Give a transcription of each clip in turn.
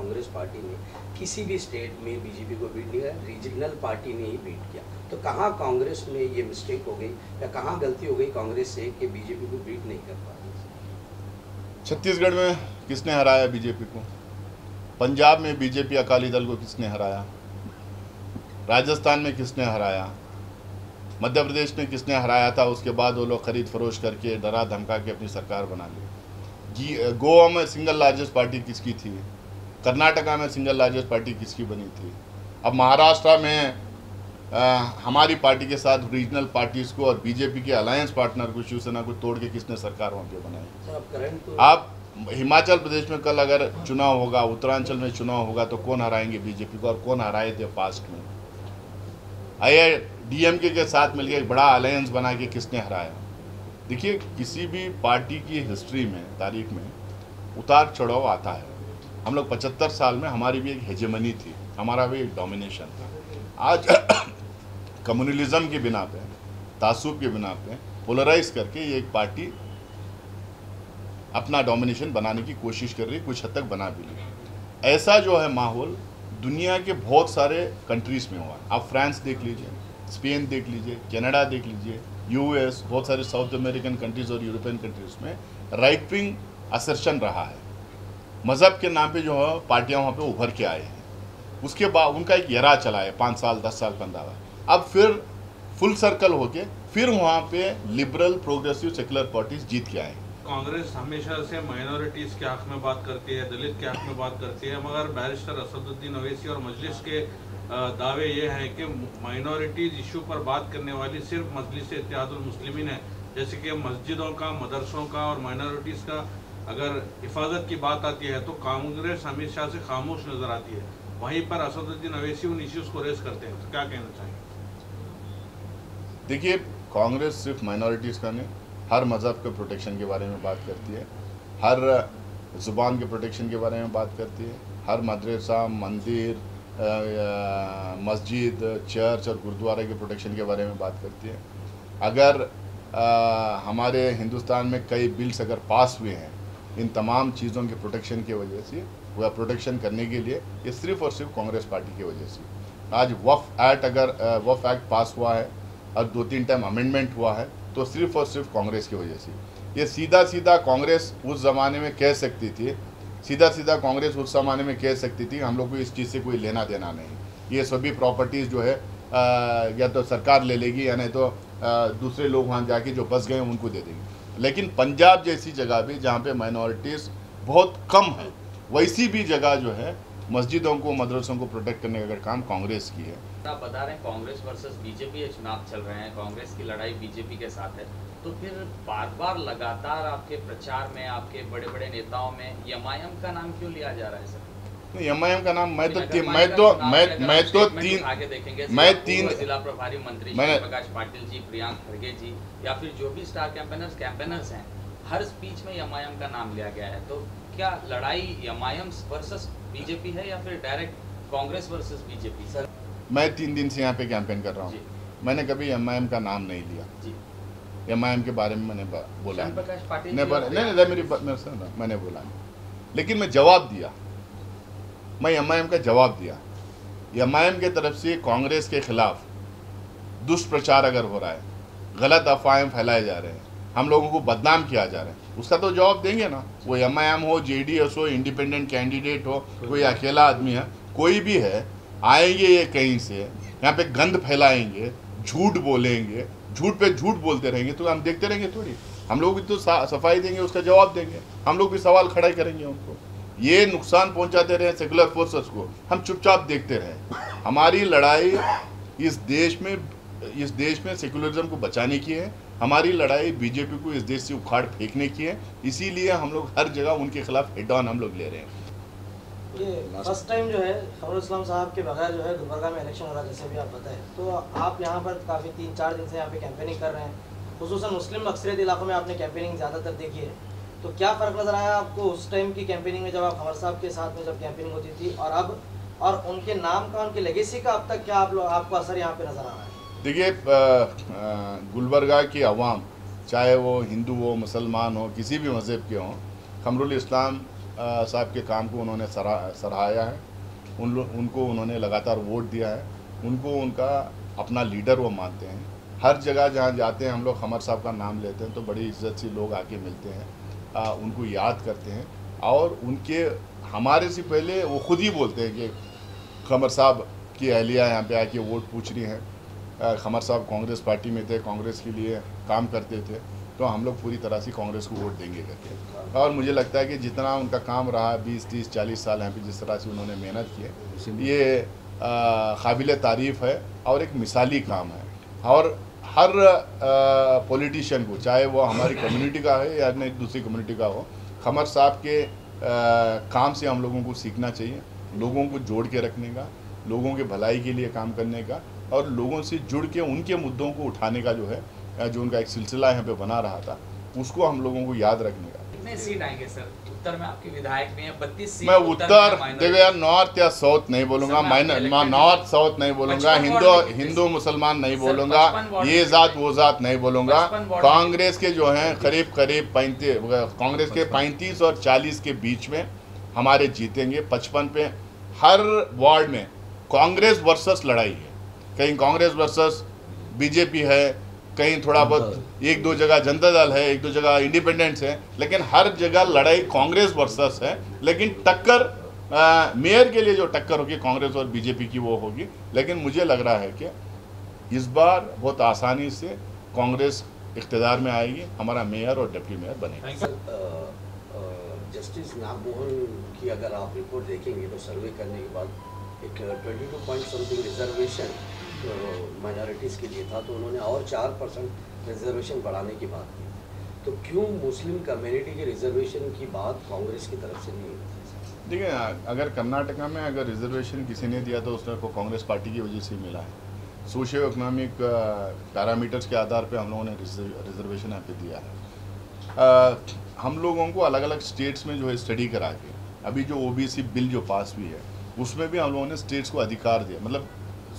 Congress party ने किसी भी स्टेट में बीजेपी को बीट नहीं किया, रीजनल पार्टी ने ही बीट किया। तो कहाँ कांग्रेस में ये मिस्टेक हो गई या कहाँ गलती हो गई कांग्रेस से कि बीजेपी को बीट नहीं कर पा रही? छत्तीसगढ़ में किसने हराया बीजेपी को? पंजाब में बीजेपी अकाली दल को किसने हराया? राजस्थान में किसने हराया? मध्य प्रदेश में किसने हराया था? उसके बाद वो लोग खरीद फरोश करके डरा धमका के अपनी सरकार बना ली। गोवा में सिंगल लार्जेस्ट पार्टी किसकी थी? कर्नाटका में सिंगल लार्जेस्ट पार्टी किसकी बनी थी? अब महाराष्ट्र में हमारी पार्टी के साथ रीजनल पार्टीज़ को और बीजेपी के अलायंस पार्टनर को, शिवसेना को तोड़ के किसने सरकार वहाँ पे बनाई? आप हिमाचल प्रदेश में कल अगर चुनाव होगा, उत्तरांचल में चुनाव होगा, तो कौन हराएंगे बीजेपी को और कौन हराए थे पास्ट में? डीएमके के साथ मिलकर एक बड़ा अलायंस बना के किसने हराया? देखिए, किसी भी पार्टी की हिस्ट्री में, तारीख में उतार चढ़ाव आता है। हम लोग 75 साल में हमारी भी एक हेजेमनी थी, हमारा भी एक डोमिनेशन था। आज कम्युनलिज्म के बिना पे, तासुब के बिना पे पोलराइज करके ये एक पार्टी अपना डोमिनेशन बनाने की कोशिश कर रही है, कुछ हद तक बना भी ली। ऐसा जो है माहौल दुनिया के बहुत सारे कंट्रीज़ में हुआ। आप फ्रांस देख लीजिए, स्पेन देख लीजिए, कनाडा देख लीजिए, यूएस, बहुत सारे साउथ अमेरिकन कंट्रीज़ और यूरोपियन कंट्रीज़ में राइट विंग असर्शन रहा है। मज़हब के नाम पे जो है पार्टियाँ वहाँ पे उभर के आए हैं। उसके बाद उनका एक यरा चला है 5 साल, 10 साल, 15 साल। अब फिर फुल सर्कल होके फिर वहाँ पे लिबरल, प्रोग्रेसिव, सेकुलर पार्टीज जीत के आए। कांग्रेस हमेशा से माइनॉरिटीज़ के हक में बात करती है, दलित के हक में बात करती है, मगर बैरिस्टर असदुद्दीन ओवैसी और मजलिस के दावे ये हैं कि माइनॉरिटीज़ इशू पर बात करने वाली सिर्फ मजलिस इत्तेहादुल मुस्लिमीन है। जैसे कि मस्जिदों का, मदरसों का और माइनॉरिटीज़ का अगर हिफाजत की बात आती है तो कांग्रेस हमेशा से खामोश नजर आती है। वहीं पर असदुद्दीन ओवैसी उन इश्यूज़ को रेस करते हैं। तो क्या कहना चाहिए? देखिए, कांग्रेस सिर्फ माइनॉरिटीज़ का नहीं, हर मज़हब के प्रोटेक्शन के बारे में बात करती है, हर ज़ुबान के प्रोटेक्शन के बारे में बात करती है, हर मदरसा, मंदिर, मस्जिद, चर्च और गुरुद्वारा के प्रोटेक्शन के बारे में बात करती है। अगर हमारे हिंदुस्तान में कई बिल्स अगर पास हुए हैं इन तमाम चीज़ों के प्रोटेक्शन की वजह से, वह प्रोटेक्शन करने के लिए, ये सिर्फ और सिर्फ कांग्रेस पार्टी की वजह से। आज वक्फ एक्ट पास हुआ है और 2-3 टाइम अमेंडमेंट हुआ है, तो सिर्फ और सिर्फ कांग्रेस की वजह से। ये सीधा सीधा कांग्रेस उस ज़माने में कह सकती थी, हम लोग को इस चीज़ से कोई लेना देना नहीं, ये सभी प्रॉपर्टीज़ जो है या तो सरकार ले लेगी या नहीं तो दूसरे लोग वहाँ जाके जो बस गए उनको दे देंगे। लेकिन पंजाब जैसी जगह भी जहाँ पे माइनॉरिटीज़ बहुत कम है, वैसी भी जगह जो है मस्जिदों को, मदरसों को प्रोटेक्ट करने का काम कांग्रेस की है। आप बता रहे हैं कांग्रेस वर्सेस बीजेपी ये चुनाव चल रहे हैं, कांग्रेस की लड़ाई बीजेपी के साथ है, तो फिर बार बार लगातार आपके प्रचार में, आपके बड़े बड़े नेताओं में एमआईएम का नाम क्यों लिया जा रहा है सर? एमआईएम का नाम मैं तीन जिला प्रभारी मंत्री प्रकाश पाटिल जी, प्रियांक खड़गे जी या फिर जो भी स्टार कैंपेनर्स हैं, हर स्पीच में एमआईएम का नाम लिया गया है। तो क्या लड़ाई एमआईएम वर्सेस बीजेपी है या फिर direct Congress versus BJP? Sir, मैं 3 दिन से यहाँ पे कैंपेन कर रहा हूँ, मैंने कभी एमआईएम का नाम नहीं लिया जी। एमआईएम के बारे में मैंने बोला मैंने बोला, लेकिन मैं जवाब दिया, मैं एमआईएम का जवाब दिया। एमआईएम के तरफ से कांग्रेस के खिलाफ दुष्प्रचार अगर हो रहा है, गलत अफवाहें फैलाए जा रहे हैं, हम लोगों को बदनाम किया जा रहा है, उसका तो जवाब देंगे ना। वो एमआईएम हो, जेडीएस हो, इंडिपेंडेंट कैंडिडेट हो, कोई अकेला आदमी है, कोई भी है, आएंगे ये कहीं से, यहाँ पे गंद फैलाएंगे, झूठ बोलेंगे, झूठ पे झूठ बोलते रहेंगे, तो हम देखते रहेंगे थोड़ी? हम लोग भी तो सफाई देंगे, उसका जवाब देंगे, हम लोग भी सवाल खड़ा करेंगे उनको। ये नुकसान पहुंचाते रहे सेकुलर फोर्सेस को, हम चुपचाप देखते रहे। हमारी लड़ाई इस देश में सेकुलरिज्म को बचाने की है, हमारी लड़ाई बीजेपी को इस देश से उखाड़ फेंकने की है। इसीलिए हम लोग हर जगह उनके खिलाफ हेड ऑन हम लोग ले रहे हैं। ये फर्स्ट टाइम जो है खमरुल इस्लाम साहब के बगैर जो है गुलबर्गा में इलेक्शन हो रहा है, जैसे भी आप बताएं, तो आप यहाँ पर काफ़ी 3-4 दिन से यहाँ पे कैंपेनिंग कर रहे हैं, खुसूसन मुस्लिम अक्सरियत इलाकों में आपने कैंपेनिंग ज़्यादातर देखी है, तो क्या फ़र्क नज़र आया आपको उस टाइम की कैंपेनिंग में जब आप खमर साहब के साथ में जब कैंपेनिंग होती थी और अब, और उनके नाम का, उनके लेगेसी का अब तक क्या आपको असर यहाँ पे नज़र आ रहा है? देखिए, गुलबर्गा की आवाम, चाहे वो हिंदू हो, मुसलमान हो, किसी भी मज़हब के हों, खमरुल इस्लाम साहब के काम को उन्होंने सराहाया है, उनको उन्होंने लगातार वोट दिया है, उनको उनका अपना लीडर वो मानते हैं। हर जगह जहाँ जाते हैं हम लोग खमर साहब का नाम लेते हैं तो बड़ी इज्जत से लोग आके मिलते हैं, उनको याद करते हैं और उनके हमारे से पहले वो खुद ही बोलते हैं कि खमर साहब की अहलिया यहाँ पे आके वोट पूछ रही हैं। खमर साहब कांग्रेस पार्टी में थे, कांग्रेस के लिए काम करते थे, तो हम लोग पूरी तरह से कांग्रेस को वोट देंगे करके। और मुझे लगता है कि जितना उनका काम रहा 20, 30, 40 साल यहाँ पे जिस तरह से उन्होंने मेहनत की है, ये काबिल तारीफ़ है और एक मिसाली काम है। और हर पॉलिटिशियन को, चाहे वो हमारी कम्युनिटी का है या नहीं दूसरी कम्युनिटी का हो, खमर साहब के काम से हम लोगों को सीखना चाहिए, लोगों को जोड़ के रखने का, लोगों के भलाई के लिए काम करने का और लोगों से जुड़ के उनके मुद्दों को उठाने का जो है, जो उनका एक सिलसिला यहाँ पे बना रहा था, उसको हम लोगों को याद रखने का। कितने सीट आएंगे सर? उत्तर में आपके विधायक भी हैं 32 सीट। मैं उत्तर देखो यार, नॉर्थ या साउथ नहीं बोलूंगा, नॉर्थ साउथ नहीं बोलूंगा, हिंदू मुसलमान नहीं बोलूंगा, ये जात वो जात नहीं बोलूंगा। कांग्रेस के जो हैं करीब 35, कांग्रेस के 35 और 40 के बीच में हमारे जीतेंगे। 55 पे हर वार्ड में कांग्रेस वर्सेस लड़ाई है, कहीं कांग्रेस वर्सेस बीजेपी है, कहीं थोड़ा बहुत एक दो जगह जनता दल है, एक दो जगह इंडिपेंडेंट्स है, लेकिन हर जगह लड़ाई कांग्रेस वर्सेस है। लेकिन टक्कर मेयर के लिए जो टक्कर होगी कांग्रेस और बीजेपी की वो होगी। लेकिन मुझे लग रहा है कि इस बार बहुत आसानी से कांग्रेस इख्तिदार में आएगी, हमारा मेयर और डिप्टी मेयर बनेगा। जस्टिस नागमोहन की अगर आप रिपोर्ट देखेंगे तो सर्वे करने के बाद एक 22 पॉइंट समथिंग रिजर्वेशन माइनॉरिटीज़ के लिए था, तो उन्होंने और 4% रिजर्वेशन बढ़ाने की बात की। तो क्यों मुस्लिम कम्युनिटी के रिजर्वेशन की बात कांग्रेस की तरफ से नहीं होती? देखिए, अगर कर्नाटका में अगर रिजर्वेशन किसी ने दिया तो उसको कांग्रेस पार्टी की वजह से मिला है। सोशियो इकोनॉमिक पैरामीटर्स के आधार पे हम लोगों ने रिजर्वेशन यहाँ पे दिया है। हम लोगों को अलग अलग स्टेट्स में जो है स्टडी करा के, अभी जो OBC बिल जो पास हुई है उसमें भी हम लोगों ने स्टेट्स को अधिकार दिया, मतलब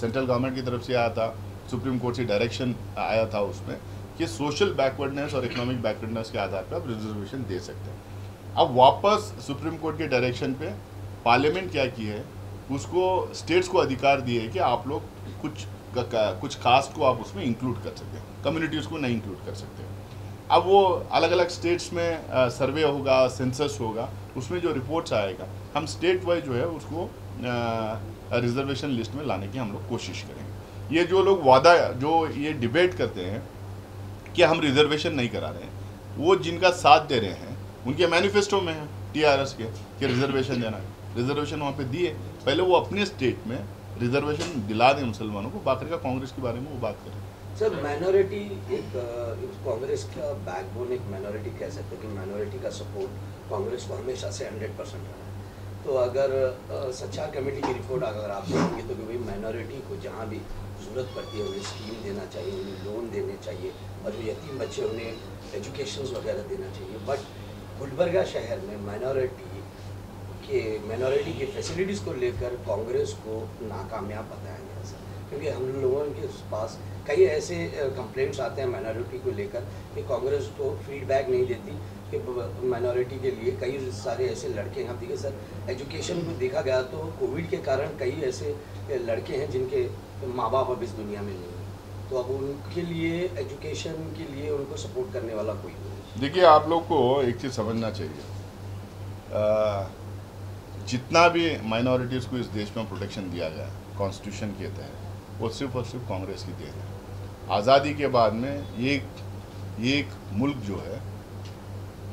सेंट्रल गवर्नमेंट की तरफ से आया था, सुप्रीम कोर्ट से डायरेक्शन आया था उसमें कि सोशल बैकवर्डनेस और इकोनॉमिक बैकवर्डनेस के आधार पर आप रिजर्वेशन दे सकते हैं। अब वापस सुप्रीम कोर्ट के डायरेक्शन पे पार्लियामेंट क्या की है, उसको स्टेट्स को अधिकार दिए है कि आप लोग कुछ कास्ट को आप उसमें इंक्लूड कर सकते हैं, कम्युनिटीज़ को नहीं इंक्लूड कर सकते। अब वो अलग अलग स्टेट्स में सर्वे होगा, सेंसस होगा, उसमें जो रिपोर्ट्स आएगा हम स्टेट वाइज जो है उसको रिजर्वेशन लिस्ट में लाने की हम लोग कोशिश करेंगे। ये जो लोग जो ये डिबेट करते हैं कि हम रिजर्वेशन नहीं करा रहे हैं, वो जिनका साथ दे रहे हैं उनके मैनिफेस्टो में है TRS के कि रिजर्वेशन देना है। रिजर्वेशन वहाँ पे दिए, पहले वो अपने स्टेट में रिजर्वेशन दिला दें मुसलमानों को, बाकी का कांग्रेस के बारे में वो बात करें। सर, माइनॉरिटी एक कांग्रेस का बैकबोन, एक माइनॉरिटी कह सकते हैं कि माइनॉरिटी का सपोर्ट कांग्रेस को हमेशा से 100% रहा है। तो अगर सच्चा कमेटी की रिपोर्ट अगर आप देखेंगे तो कि भाई माइनॉरिटी को जहाँ भी ज़रूरत पड़ती है उन्हें स्कीम देना चाहिए, उन्हें लोन देने चाहिए और जो यतीम बच्चे उन्हें एजुकेशन वगैरह देना चाहिए। बट गुलबर्गा शहर में माइनॉरिटी की फैसिलिटीज़ को लेकर कांग्रेस को नाकामयाब बताया गया सर, क्योंकि हम लोगों के पास कई ऐसे कंप्लेंट्स आते हैं माइनॉरिटी को लेकर कि कांग्रेस को फीडबैक नहीं देती कि माइनॉरिटी के लिए कई सारे ऐसे लड़के हैं। देखिए सर, एजुकेशन को देखा गया तो कोविड के कारण कई ऐसे लड़के हैं जिनके माँ बाप अब इस दुनिया में नहीं है, तो अब उनके लिए एजुकेशन के लिए उनको सपोर्ट करने वाला कोई नहीं। देखिए, आप लोग को एक चीज़ समझना चाहिए, जितना भी माइनॉरिटीज़ को इस देश में प्रोटेक्शन दिया गया कॉन्स्टिट्यूशन के तहत, वो सिर्फ और सिर्फ कांग्रेस की देन है। आज़ादी के बाद में एक मुल्क जो है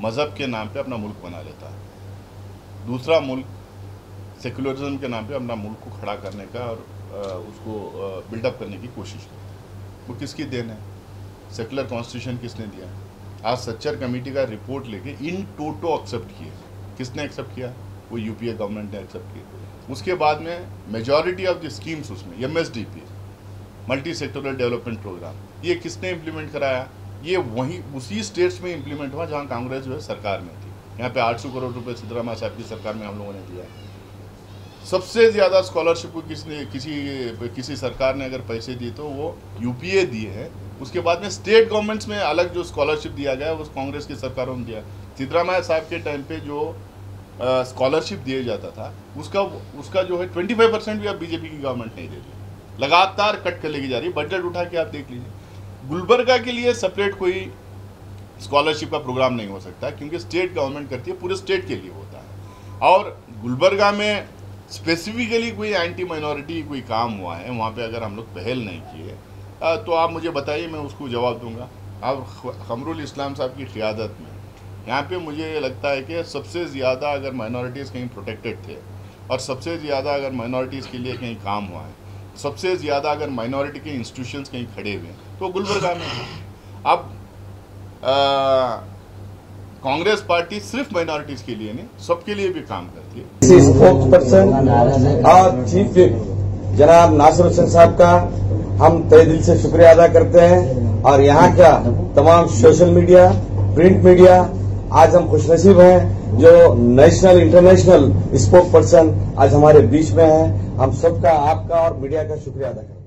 मज़हब के नाम पे अपना मुल्क बना लेता है, दूसरा मुल्क सेकुलरिज्म के नाम पे अपना मुल्क को खड़ा करने का और उसको बिल्डअप करने की कोशिश करता है। वो किसकी देन है? सेकुलर कॉन्स्टिट्यूशन किसने दिया? आज सच्चर कमेटी का रिपोर्ट लेके इन टोटो एक्सेप्ट किए। किसने एक्सेप्ट किया? वो UPA गवर्नमेंट ने एक्सेप्ट किया। उसके बाद में मेजॉरिटी ऑफ द स्कीम्स उसमें MSDP, multi sectoral development program, ये किसने इम्प्लीमेंट कराया? ये वहीं उसी स्टेट्स में इम्प्लीमेंट हुआ जहाँ कांग्रेस जो है सरकार में थी। यहाँ पे 800 करोड़ रुपए सिद्धरामैया साहब की सरकार में हम लोगों ने दिया है। सबसे ज़्यादा स्कॉलरशिप को किसी सरकार ने अगर पैसे दिए तो वो UPA दिए हैं। उसके बाद में स्टेट गवर्नमेंट्स में अलग जो स्कॉलरशिप दिया गया वो कांग्रेस की सरकारों ने दिया। सिद्धरामैया साहब के टाइम पे जो स्कॉलरशिप दिया जाता था, उसका जो है 25% भी अब बीजेपी की गवर्नमेंट नहीं दे रही, लगातार कट कर लेके जा रही है। बजट उठा के आप देख लीजिए। गुलबर्गा के लिए सेपरेट कोई स्कॉलरशिप का प्रोग्राम नहीं हो सकता, क्योंकि स्टेट गवर्नमेंट करती है, पूरे स्टेट के लिए होता है। और गुलबर्गा में स्पेसिफिकली कोई एंटी माइनॉरिटी कोई काम हुआ है, वहाँ पे अगर हम लोग पहल नहीं किए तो आप मुझे बताइए, मैं उसको जवाब दूंगा। अब खमरुल इस्लाम साहब की क़ियादत में यहाँ पे मुझे लगता है कि सबसे ज़्यादा अगर माइनॉरिटीज़ कहीं प्रोटेक्टेड थे और सबसे ज़्यादा अगर माइनॉरिटीज़ के लिए कहीं काम हुआ है, सबसे ज़्यादा अगर माइनॉरिटी के इंस्टीट्यूशंस कहीं खड़े हुए हैं तो गुलबर्गा में है। अब कांग्रेस पार्टी सिर्फ माइनॉरिटीज़ के लिए नहीं, सबके लिए भी काम करती है। स्पोक्स पर्सन और चीफ विप जनाब नासिर हुसैन साहब का हम तहे दिल से शुक्रिया अदा करते हैं, और यहाँ का तमाम सोशल मीडिया, प्रिंट मीडिया, आज हम खुशनसीब हैं जो नेशनल इंटरनेशनल स्पोक्स पर्सन आज हमारे बीच में हैं। हम सबका, आपका और मीडिया का शुक्रिया अदा करते हैं।